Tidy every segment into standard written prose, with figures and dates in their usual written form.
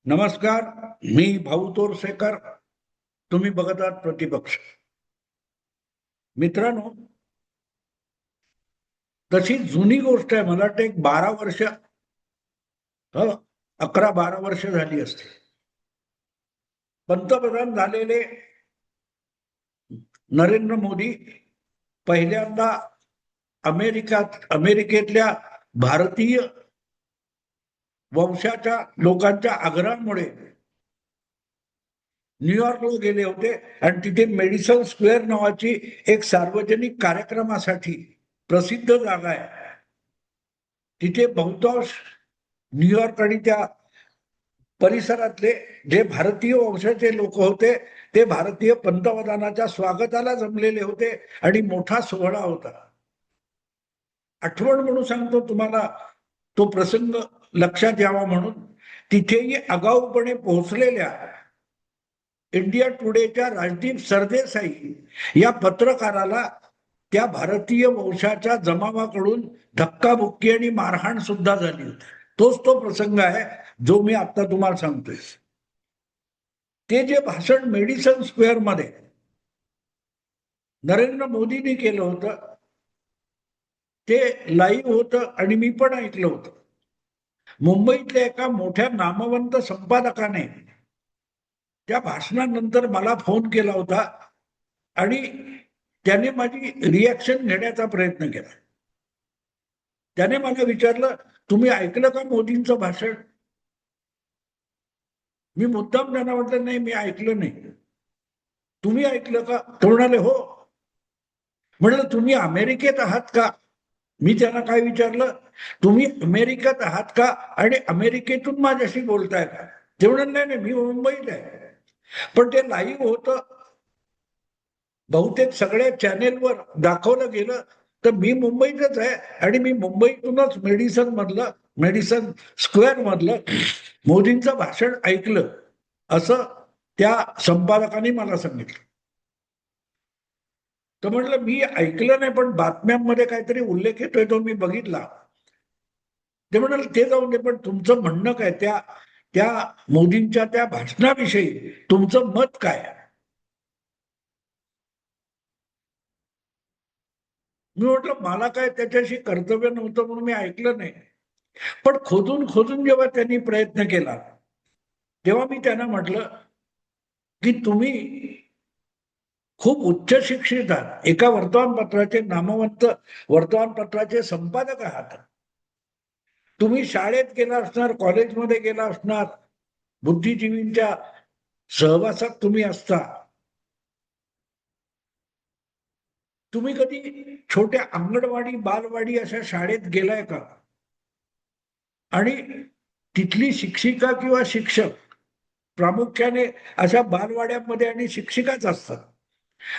नमस्कार. मी भाऊ तोरसेकर. तुम्ही बघत आहात प्रतिपक्ष. मित्रांनो, तशी जुनी गोष्ट आहे. मला वाटतं एक 12 वर्ष, 11-12 वर्ष झाली असते. पंतप्रधान झालेले नरेंद्र मोदी पहिल्यांदा अमेरिकेतल्या भारतीय वंशाच्या लोकांच्या आग्रहामुळे न्यूयॉर्कला गेले होते आणि तिथे मेडिसन स्क्वेअर नावाची एक सार्वजनिक कार्यक्रमासाठी प्रसिद्ध जागा आहे. तिथे बहुतांश न्यूयॉर्क आणि त्या परिसरातले जे भारतीय वंशाचे लोक होते ते भारतीय पंतप्रधानाच्या स्वागताला जमलेले होते आणि मोठा सोहळा होता. आठवण म्हणून सांगतो तुम्हाला, तो प्रसंग लक्षात यावा म्हणून. तिथेही आगाऊपणे पोहोचलेल्या इंडिया टुडेच्या राजदीप सरदेसाई या पत्रकाराला त्या भारतीय वंशाच्या जमावाकडून धक्काबुक्की आणि मारहाण सुद्धा झाली होती. तोच तो प्रसंग आहे जो मी आता तुम्हाला सांगतोय. ते जे भाषण मेडिसन स्क्वेअर मध्ये नरेंद्र मोदींनी केलं होतं ते लाईव्ह होतं आणि मी पण ऐकलं होतं. मुंबईतल्या एका मोठ्या नामवंत संपादकाने त्या भाषणानंतर मला फोन केला होता आणि त्याने माझी रिॲक्शन घेण्याचा प्रयत्न केला. त्याने मला विचारलं, तुम्ही ऐकलं का मोदींचं भाषण? मी मुद्दाम त्यांना म्हटलं, नाही मी ऐकलं नाही. तुम्ही ऐकलं का? ते म्हणाले, हो. म्हटलं, तुम्ही अमेरिकेत आहात का? मी त्यांना काय विचारलं, तुम्ही अमेरिकेत आहात का आणि अमेरिकेतून माझ्याशी बोलताय का? ते म्हणाले, नाही नाही मी मुंबईत आहे. पण ते लाईव्ह होतं, बहुतेक सगळ्या चॅनेलवर दाखवलं गेलं, तर मी मुंबईतच आहे आणि मी मुंबईतूनच मेडिसन स्क्वेअर मधलं मोदींचं भाषण ऐकलं, असं त्या संपादकाने मला सांगितलं. तर म्हटलं, मी ऐकलं नाही, पण बातम्यांमध्ये काहीतरी उल्लेख येतोय तो मी बघितला. ते म्हणाल, ते जाऊन दे, पण तुमचं म्हणणं काय, त्या त्या मोदींच्या त्या भाषणाविषयी तुमचं मत काय? मी म्हटलं, मला काय त्याच्याशी कर्तव्य नव्हतं म्हणून मी ऐकलं नाही. पण खोदून खोदून जेव्हा त्यांनी प्रयत्न केला तेव्हा मी त्यांना म्हटलं की तुम्ही खूप उच्च शिक्षित आहात, एका वर्तमानपत्राचे नामवंत वर्तमानपत्राचे संपादक आहात. तुम्ही शाळेत गेला असणार, कॉलेजमध्ये गेला असणार, बुद्धिजीवींच्या सहवासात तुम्ही असता. तुम्ही कधी छोट्या अंगणवाडी बालवाडी अशा शाळेत गेलाय का? आणि तिथली शिक्षिका किंवा शिक्षक प्रामुख्याने अशा बालवाड्यांमध्ये आणि शिक्षिकाच असतात.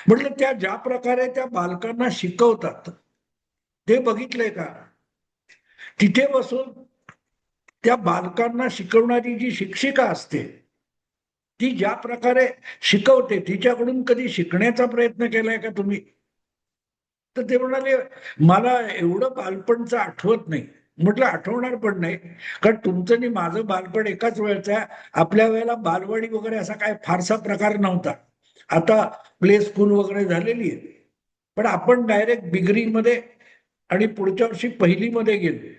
म्हटलं, त्या ज्या प्रकारे त्या बालकांना शिकवतात ते बघितलंय का? तिथे बसून त्या बालकांना शिकवणारी जी शिक्षिका असते ती ज्या प्रकारे शिकवते तिच्याकडून कधी शिकण्याचा प्रयत्न केलाय का तुम्ही? तर ते म्हणाले, मला एवढं बालपणचं आठवत नाही. म्हटलं, आठवणार पण नाही, कारण तुमचं आणि माझं बालपण एकाच वेळचं आहे. आपल्या वेळेला बालवाडी वगैरे असा काय फारसा प्रकार नव्हता. आता प्ले स्कूल वगैरे झालेली आहे, पण आपण डायरेक्ट बिगरीमध्ये आणि पुढच्या वर्षी पहिलीमध्ये गेलो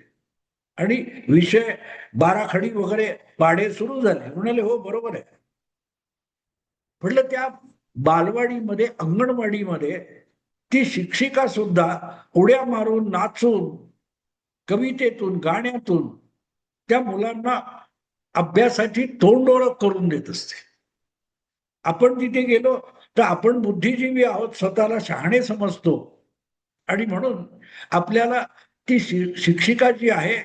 आणि विषय बाराखडी वगैरे पाढे सुरू झाले. म्हणाले, हो बरोबर आहे. म्हटलं, त्या बालवाडीमध्ये अंगणवाडीमध्ये ती शिक्षिका सुद्धा उड्या मारून नाचून कवितेतून गाण्यातून त्या मुलांना अभ्यासाची तोंड ओळख करून देत असते. आपण तिथे गेलो तर आपण बुद्धिजीवी आहोत, स्वतःला शहाणे समजतो आणि म्हणून आपल्याला ती शिक्षिका जी आहे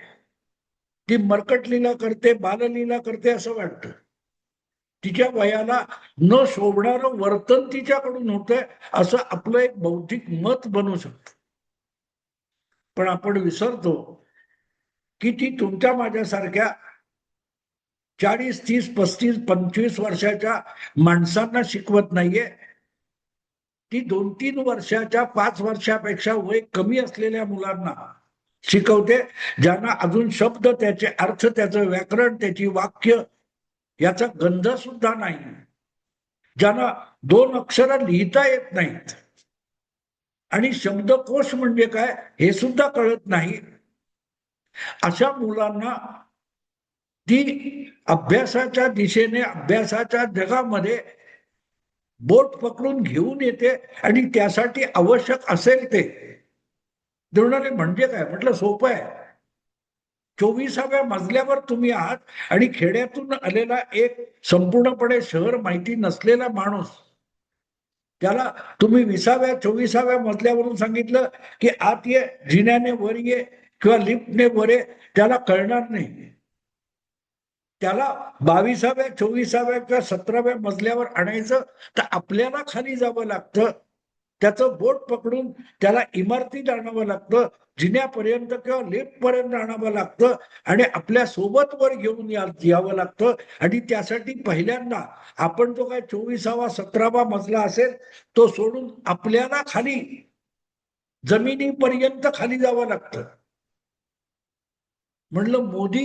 ती मर्कटलीला करते, बाललीला करते असं वाटतं. तिच्या वयाला न शोभणारं वर्तन तिच्याकडून होतंय असं आपलं एक बौद्धिक मत बनू शकतं. पण आपण विसरतो की ती तुमच्या माझ्यासारख्या 40, 30, 35, 25 वर्षाच्या माणसांना शिकवत नाहीये. ती 2-3 वर्षाच्या, 5 वर्षापेक्षा वय कमी असलेल्या मुलांना शिकवते, ज्यांना अजून शब्द, त्याचे अर्थ, त्याचं व्याकरण, त्याची वाक्य याचा गंध सुद्धा नाही, ज्यांना 2 अक्षरं लिहिता येत नाहीत आणि शब्दकोश म्हणजे काय हे सुद्धा कळत नाही, अशा मुलांना ती अभ्यासाच्या दिशेने, अभ्यासाच्या जगामध्ये बोट पकडून घेऊन येते आणि त्यासाठी आवश्यक असेल ते देणारे. म्हणजे काय म्हटलं, सोपं आहे. 24व्या मजल्यावर तुम्ही आहात आणि खेड्यातून आलेला एक संपूर्णपणे शहर माहिती नसलेला माणूस, त्याला तुम्ही 20व्या 24व्या मजल्यावरून सांगितलं की आत ये, जिन्याने वर ये किंवा लिफ्टने वर ये, त्याला कळणार नाही. त्याला 22व्या 24व्या किंवा 17व्या मजल्यावर आणायचं तर आपल्याला खाली जावं लागतं, त्याचं बोट पकडून त्याला इमारतीत आणावं लागतं, जिन्यापर्यंत किंवा लिफ्ट पर्यंत आणावं लागतं आणि आपल्या सोबत वर घेऊन यावं लागतं. आणि त्यासाठी पहिल्यांदा आपण तो काय 24वा 17वा मजला असेल तो सोडून आपल्याला खाली जमिनीपर्यंत खाली जावं लागतं. म्हणलं, मोदी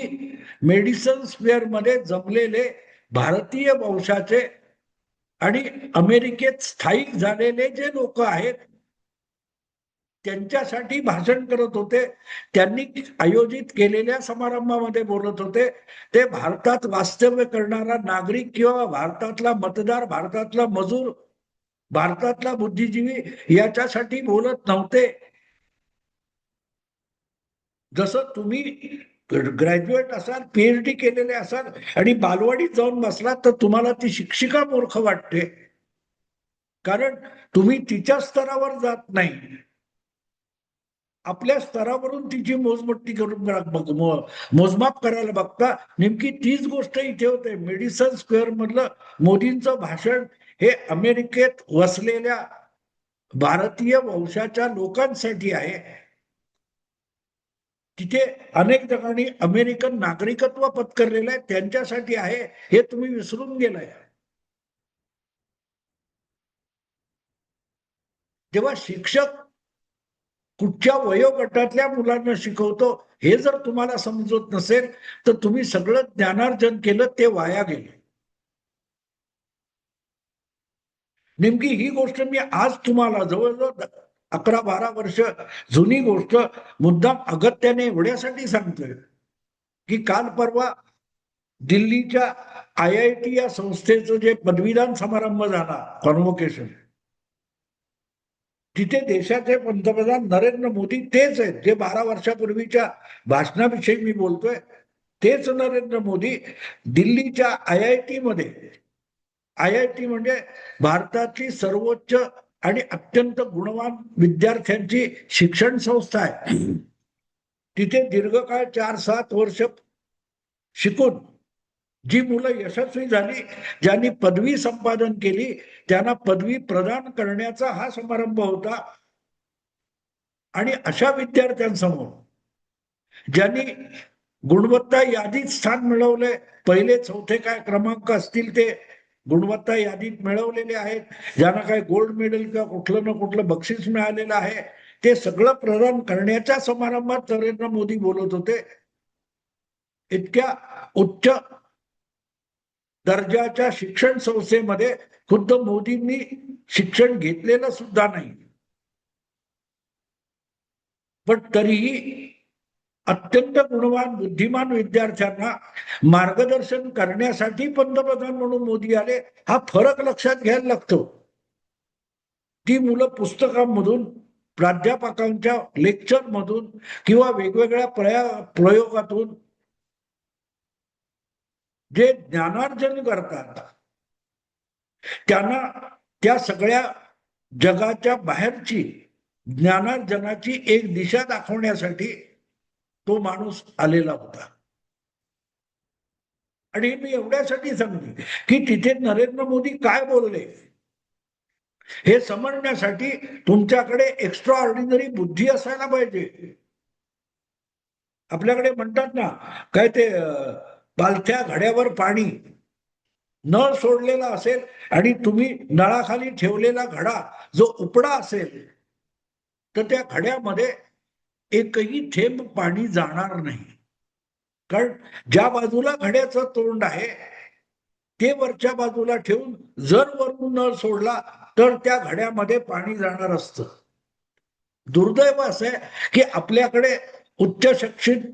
मेडिसन स्क्वेअर मध्ये जमलेले भारतीय वंशाचे आणि अमेरिकेत स्थायिक झालेले जे लोक आहेत त्यांच्यासाठी भाषण करत होते. त्यांनी आयोजित केलेल्या समारंभामध्ये बोलत होते. ते भारतात वास्तव्य करणारा नागरिक किंवा भारतातला मतदार, भारतातला मजूर, भारतातला बुद्धिजीवी याच्यासाठी बोलत नव्हते. जसं तुम्ही ग्रॅज्युएट असाल, पीएचडी केलेले असाल आणि बालवाडीत जाऊन बसलात तर तुम्हाला ती शिक्षिका मूर्ख वाटते, कारण तुम्ही तिच्या स्तरावर जात नाही. आपल्या स्तरावरून तिची मोजमट्टी करून मोजमाप करायला बघता. नेमकी तीच गोष्ट इथे होते. मेडिसन स्क्वेअर मधलं मोदींचं भाषण हे अमेरिकेत वसलेल्या भारतीय वंशाच्या लोकांसाठी आहे. तिथे अनेक जणांनी अमेरिकन नागरिकत्व पत्करलेलं आहे, त्यांच्यासाठी आहे, हे तुम्ही विसरून गेलाय. जेव्हा शिक्षक कुठच्या वयोगटातल्या मुलांना शिकवतो हे जर तुम्हाला समजत नसेल तर तुम्ही सगळं ज्ञानार्जन केलं ते वाया गेले. नेमकी ही गोष्ट मी आज तुम्हाला जवळजवळ 11-12 वर्ष जुनी गोष्ट मुद्दाम अगत्याने एवढ्यासाठी सांगतोय की काल परवा दिल्लीच्या IIT या संस्थेचं जे पदवीदान समारंभ झाला, कॉन्व्होकेशन, तिथे देशाचे पंतप्रधान नरेंद्र मोदी तेच आहेत जे 12 वर्षापूर्वीच्या भाषणाविषयी मी बोलतोय. तेच नरेंद्र मोदी दिल्लीच्या IIT मध्ये, IIT म्हणजे भारताची सर्वोच्च आणि अत्यंत गुणवान विद्यार्थ्यांची शिक्षण संस्था आहे. तिथे दीर्घकाळ 4-7 वर्ष शिकून जी मुलं यशस्वी झाली, ज्यांनी पदवी संपादन केली, त्यांना पदवी प्रदान करण्याचा हा समारंभ होता. आणि अशा विद्यार्थ्यांसमोर ज्यांनी गुणवत्ता यादीत स्थान मिळवले, पहिले चौथे काय क्रमांक असतील ते गुणवत्ता यादीत मिळवलेले आहेत, ज्यांना काय गोल्ड मेडल किंवा कुठलं ना कुठलं बक्षीस मिळालेलं आहे, ते सगळं प्रदान करण्याच्या समारंभात नरेंद्र मोदी बोलत होते. इतक्या उच्च दर्जाच्या शिक्षण संस्थेमध्ये खुद्द मोदींनी शिक्षण घेतलेलं सुद्धा नाही, पण तरीही अत्यंत गुणवान बुद्धिमान विद्यार्थ्यांना मार्गदर्शन करण्यासाठी पंतप्रधान म्हणून मोदी आले. हा फरक लक्षात घ्यायला लागतो. ती मुलं पुस्तकांमधून, प्राध्यापकांच्या लेक्चर मधून किंवा वेगवेगळ्या प्रयोगातून जे ज्ञानार्जन करतात त्यांना त्या सगळ्या जगाच्या बाहेरची ज्ञानार्जनाची एक दिशा दाखवण्यासाठी तो माणूस आलेला होता. आणि मी एवढ्यासाठी सांगते की तिथे नरेंद्र मोदी काय बोलले हे समजण्यासाठी तुमच्याकडे एक्स्ट्रा ऑर्डिनरी बुद्धी असायला पाहिजे. आपल्याकडे म्हणतात ना, काय ते पालथ्या घड्यावर पाणी, नळ सोडलेला असेल आणि तुम्ही नळाखाली ठेवलेला घडा जो उपडा असेल तर त्या घड्यामध्ये एकही थेंब पाणी जाणार नाही. कारण ज्या बाजूला घड्याचं तोंड आहे ते वरच्या बाजूला ठेवून जर वरून नळ सोडला तर त्या घड्यामध्ये पाणी जाणार असतं. दुर्दैव असं आहे की आपल्याकडे उच्च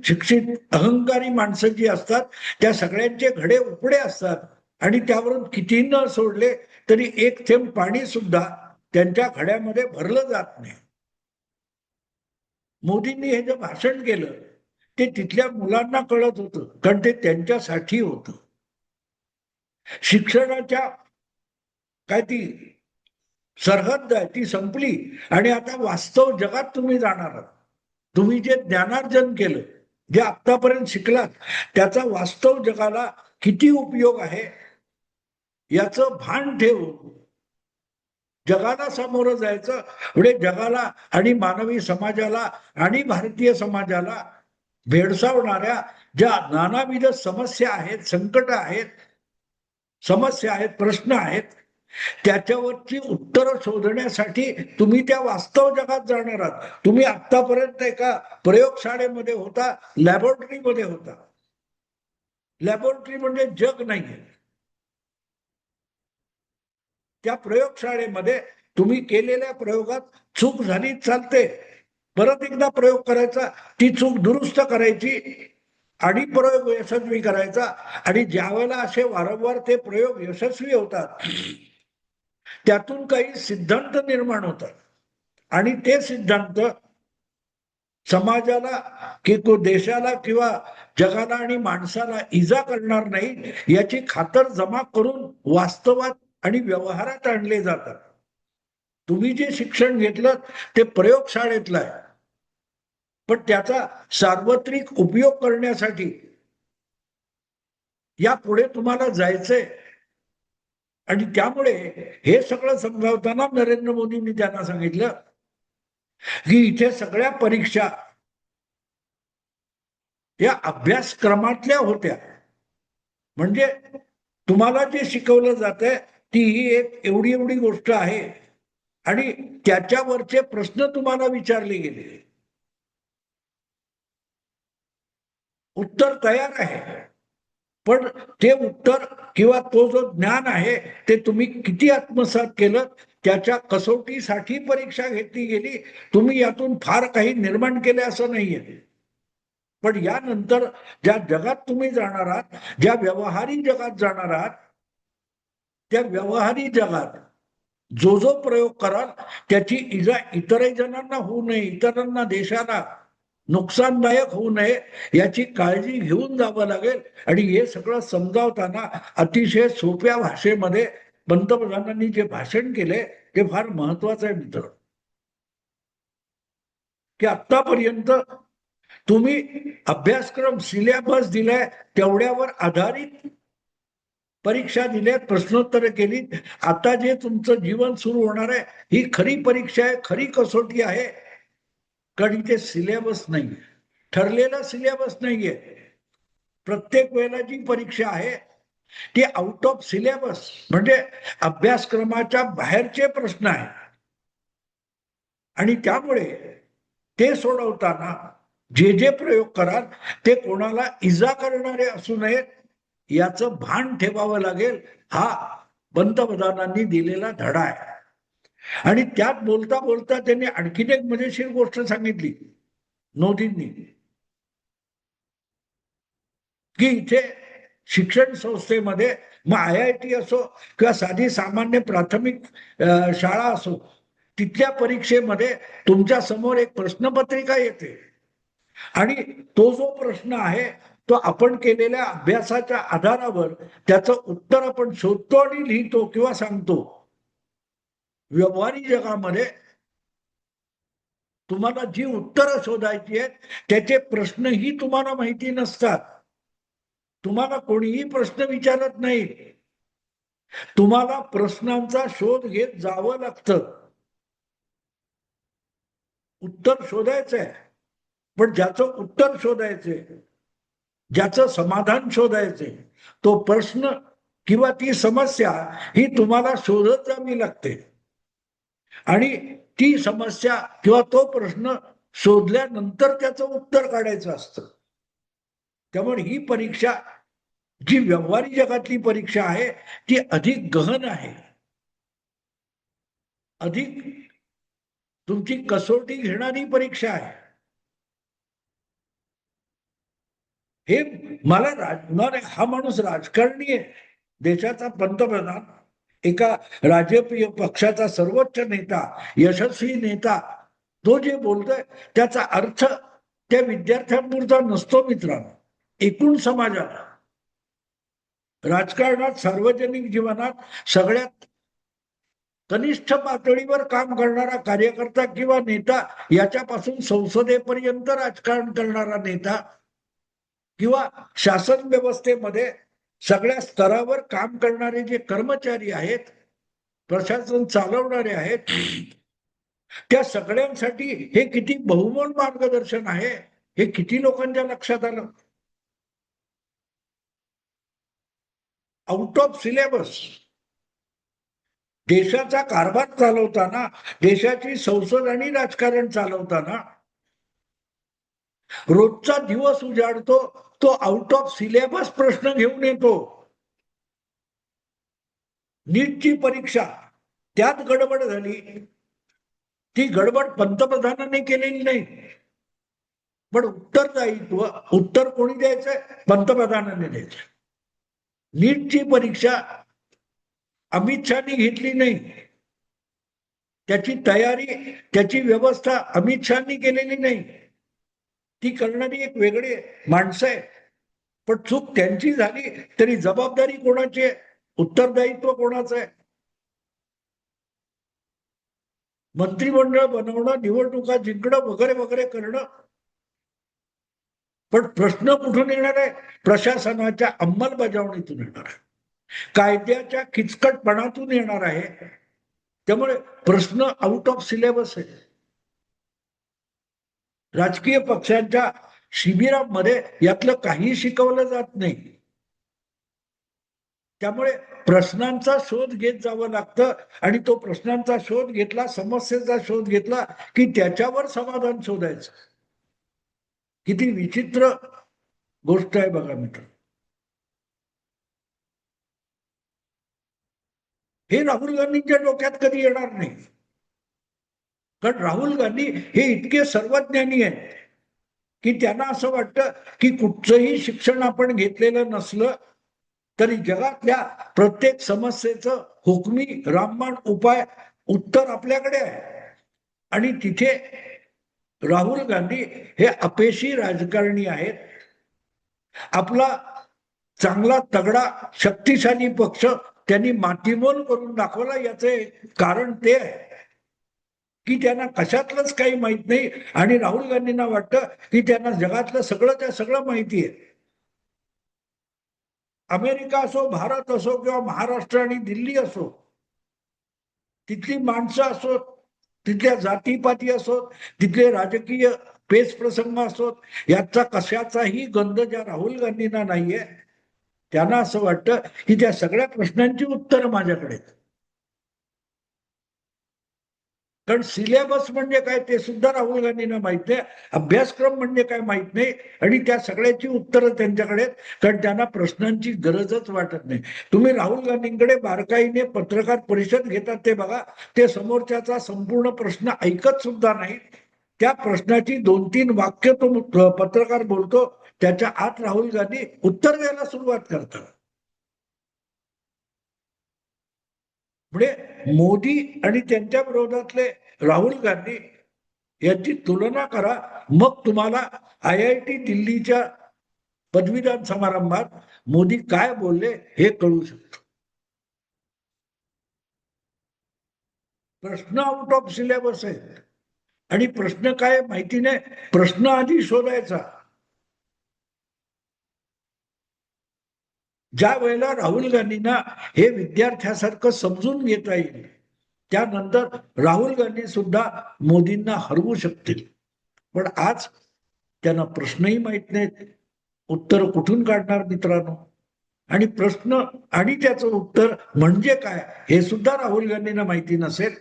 शिक्षित अहंकारी माणसं जी असतात त्या सगळ्यांचे घडे उपडे असतात आणि त्यावरून किती न सोडले तरी एक थेंब पाणी सुद्धा त्यांच्या घड्यामध्ये भरलं जात नाही. मोदींनी हे जे भाषण केलं ते तिथल्या मुलांना कळत होतं, कारण ते त्यांच्यासाठी होतं. शिक्षणाच्या काय ती सरहद्द आहे ती संपली आणि आता वास्तव जगात तुम्ही जाणार आहात. तुम्ही जे ज्ञानार्जन केलं, जे आतापर्यंत शिकलात, त्याचा वास्तव जगाला किती उपयोग आहे याचं भान ठेवून जगाला सामोरं जायचं. म्हणजे जगाला आणि मानवी समाजाला आणि भारतीय समाजाला भेडसावणाऱ्या ज्या नानाविध समस्या आहेत, संकट आहेत, समस्या आहेत, प्रश्न आहेत, त्याच्यावरची उत्तरं शोधण्यासाठी तुम्ही त्या वास्तव जगात जाणार आहात. तुम्ही आतापर्यंत एका प्रयोगशाळेमध्ये होता, लॅबोरेटरीमध्ये होता. लॅबोरेटरी म्हणजे जग नाहीये. त्या प्रयोगशाळेमध्ये तुम्ही केलेल्या प्रयोगात चूक झाली चालते, परत एकदा प्रयोग करायचा, ती चूक दुरुस्त करायची आणि प्रयोग यशस्वी करायचा. आणि ज्या वेळेला असे वारंवार ते प्रयोग यशस्वी होतात त्यातून काही सिद्धांत निर्माण होतात आणि ते सिद्धांत समाजाला की तो देशाला किंवा जगाला आणि माणसाला इजा करणार नाही याची खातर जमा करून वास्तवात आणि व्यवहारात आणले जातात. तुम्ही जे शिक्षण घेतलं ते प्रयोगशाळेतलं आहे, पण त्याचा सार्वत्रिक उपयोग करण्यासाठी या पुढे तुम्हाला जायचंय. आणि त्यामुळे हे सगळं समजावताना नरेंद्र मोदींनी त्यांना सांगितलं की इथे सगळ्या परीक्षा या अभ्यासक्रमातल्या होत्या. म्हणजे तुम्हाला जे शिकवलं जातंय ती ही एक एवढी एवढी गोष्ट आहे आणि त्याच्यावरचे प्रश्न तुम्हाला विचारले गेले, उत्तर तयार आहे, पण ते उत्तर किंवा तो जो ज्ञान आहे ते तुम्ही किती आत्मसात केलं त्याच्या कसोटीसाठी परीक्षा घेतली गेली. तुम्ही यातून फार काही निर्माण केले असं नाहीये. पण यानंतर ज्या जगात तुम्ही जाणार आहात, ज्या व्यवहारी जगात जाणार आहात, त्या व्यवहारी जगात जो जो प्रयोग कराल त्याची इजा इतरही जणांना होऊ नये, इतरांना देशाला नुकसानदायक होऊ नये याची काळजी घेऊन जावं लागेल. आणि हे सगळं समजावताना अतिशय सोप्या भाषेमध्ये पंतप्रधानांनी जे भाषण केले ते फार महत्वाचं आहे मित्र. की आतापर्यंत तुम्ही अभ्यासक्रम सिलेबस दिलाय तेवढ्यावर आधारित परीक्षा दिल्यात, प्रश्नोत्तर केली. आता जे तुमचं जीवन सुरू होणार आहे ही खरी परीक्षा आहे, खरी कसोटी आहे, कारण इथे सिलेबस नाही, ठरलेला सिलेबस नाहीये. प्रत्येक वेळेला जी परीक्षा आहे ती आउट ऑफ सिलेबस म्हणजे अभ्यासक्रमाच्या बाहेरचे प्रश्न आहेत. आणि त्यामुळे ते सोडवताना जे जे प्रयोग कराल ते कोणाला इजा करणारे असू नयेत याचं भान ठेवावं लागेल. हा पंतप्रधानांनी दिलेला धडा आहे. आणि त्यात बोलता बोलता त्यांनी आणखीन एक मजेशीर गोष्ट सांगितली मोदींनी, की इथे शिक्षण संस्थेमध्ये मग IIT असो किंवा साधी सामान्य प्राथमिक शाळा असो, तिथल्या परीक्षेमध्ये तुमच्या समोर एक प्रश्नपत्रिका येते आणि तो जो प्रश्न आहे तो आपण केलेल्या अभ्यासाच्या आधारावर त्याचं उत्तर आपण शोधतो आणि लिहितो किंवा सांगतो. व्यवहारी जगामध्ये तुम्हाला जी उत्तरं शोधायची आहेत त्याचे प्रश्नही तुम्हाला माहिती नसतात. तुम्हाला कोणीही प्रश्न विचारत नाही, तुम्हाला प्रश्नांचा शोध घेत जावं लागतं. उत्तर शोधायचंय, पण ज्याचं उत्तर शोधायचंय, ज्याचं समाधान शोधायचंय, तो प्रश्न किंवा ती समस्या ही तुम्हाला शोधत जावी लागते. आणि ती समस्या किंवा तो प्रश्न शोधल्यानंतर त्याचं उत्तर काढायचं असतं. त्यामुळे ही परीक्षा जी व्यवहारी जगातली परीक्षा आहे ती अधिक गहन आहे, अधिक तुमची कसोटी घेणारी परीक्षा आहे. हे मला हा माणूस राजकारणी आहे, देशाचा पंतप्रधान, एका राजकीय पक्षाचा सर्वोच्च नेता, यशस्वी नेता, तो जे बोलतोय त्याचा अर्थ त्या विद्यार्थ्यांपुरता नसतो मित्रांनो, एकूण समाजाला, राजकारणात, सार्वजनिक जीवनात सगळ्यात कनिष्ठ पातळीवर काम करणारा कार्यकर्ता किंवा नेता, याच्यापासून संसदेपर्यंत राजकारण करणारा नेता किंवा शासन व्यवस्थेमध्ये सगळ्या स्तरावर काम करणारे जे कर्मचारी आहेत, प्रशासन चालवणारे आहेत, त्या सगळ्यांसाठी हे किती बहुमोल मार्गदर्शन आहे, हे किती लोकांच्या लक्षात आलं. आउट ऑफ सिलेबस देशाचा कारभार चालवताना, देशाची संसद आणि राजकारण चालवताना रोजचा दिवस उजाडतो तो आउट ऑफ सिलेबस प्रश्न घेऊन येतो. नीटची परीक्षा, त्यात गडबड झाली. ती गडबड पंतप्रधानांनी केलेली नाही, पण उत्तरदायित्व उत्तर कोणी द्यायचंय? पंतप्रधानांनी द्यायचं. नीटची परीक्षा अमित शहानी घेतली नाही, त्याची तयारी, त्याची व्यवस्था अमित शहानी केलेली नाही. ती करणारी एक वेगळी माणसं आहे, पण चूक त्यांची झाली तरी जबाबदारी कोणाची आहे? उत्तरदायित्व कोणाचं आहे? मंत्रिमंडळ बनवणं, निवडणुका जिंकणं वगैरे वगैरे करणं, पण प्रश्न कुठून येणार आहे? प्रशासनाच्या अंमलबजावणीतून येणार आहे, कायद्याच्या किचकटपणातून येणार आहे. त्यामुळे प्रश्न आउट ऑफ सिलेबस आहे. राजकीय पक्षांच्या शिबिरामध्ये यातलं काही शिकवलं जात नाही. त्यामुळे प्रश्नांचा शोध घेत जावं लागतं, आणि तो प्रश्नांचा शोध घेतला, समस्येचा शोध घेतला की त्याच्यावर समाधान शोधायचं. किती विचित्र गोष्ट आहे बघा मित्र. हे राहुल गांधींच्या डोक्यात कधी येणार नाही, कारण राहुल गांधी हे इतके सर्वज्ञानी आहेत की त्यांना असं वाटतं की कुठचंही शिक्षण आपण घेतलेलं नसलं तरी जगातल्या प्रत्येक समस्येचं हुकमी रामबाण उपाय उत्तर आपल्याकडे आहे. आणि तिथे राहुल गांधी हे अपयशी राजकारणी आहेत. आपला चांगला तगडा शक्तिशाली पक्ष त्यांनी मातीमोल करून दाखवला. याचे कारण ते आहे की त्यांना कशातलंच काही माहित नाही, आणि राहुल गांधींना वाटतं की त्यांना जगातलं सगळं माहिती आहे. अमेरिका असो, भारत असो, किंवा महाराष्ट्र आणि दिल्ली असो, तिथली माणसं असोत, तिथल्या जातीपाती असोत, तिथले राजकीय पेच प्रसंग असोत, याचा कशाचाही गंध ज्या राहुल गांधींना नाहीये. त्यांना असं वाटतं की त्या सगळ्या प्रश्नांची उत्तर माझ्याकडे. कारण सिलेबस म्हणजे काय ते सुद्धा राहुल गांधींना माहित नाही, अभ्यासक्रम म्हणजे काय माहित नाही, आणि त्या सगळ्याची उत्तरं त्यांच्याकडे, कारण त्यांना प्रश्नांची गरजच वाटत नाही. तुम्ही राहुल गांधींकडे बारकाईने पत्रकार परिषद घेतात ते बघा, ते समोरच्याचा संपूर्ण प्रश्न ऐकत सुद्धा नाही. त्या प्रश्नाची 2-3 वाक्य तो पत्रकार बोलतो, त्याच्या आत राहुल गांधी उत्तर द्यायला सुरुवात करतात. म्हणजे मोदी आणि त्यांच्या विरोधातले राहुल गांधी यांची तुलना करा, मग तुम्हाला IIT दिल्लीच्या पदवीदान समारंभात मोदी काय बोलले हे कळू शकतं. प्रश्न आउट ऑफ सिलेबस आहे, आणि प्रश्न काय माहिती नाही, प्रश्न आधी शोधायचा. ज्या वेळेला राहुल गांधींना हे विद्यार्थ्यासारखं समजून घेता येईल, त्यानंतर राहुल गांधी सुद्धा मोदींना हरवू शकतील. पण आज त्यांना प्रश्नही माहित नाहीत, उत्तर कुठून काढणार मित्रांनो. आणि प्रश्न आणि त्याचं उत्तर म्हणजे काय हे सुद्धा राहुल गांधींना माहिती नसेल,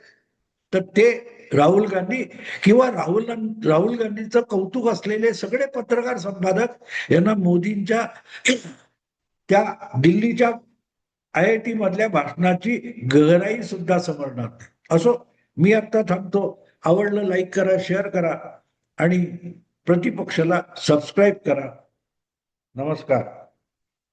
तर ते राहुल गांधी किंवा राहुल गांधीचं कौतुक असलेले सगळे पत्रकार संपादक यांना मोदींच्या त्या दिल्लीच्या IIT मधल्या भाषणाची गहराई सुद्धा समजणार नाही. असो, मी आता थांबतो. आवडलं लाईक करा, शेअर करा आणि प्रतिपक्षाला सबस्क्राईब करा. नमस्कार.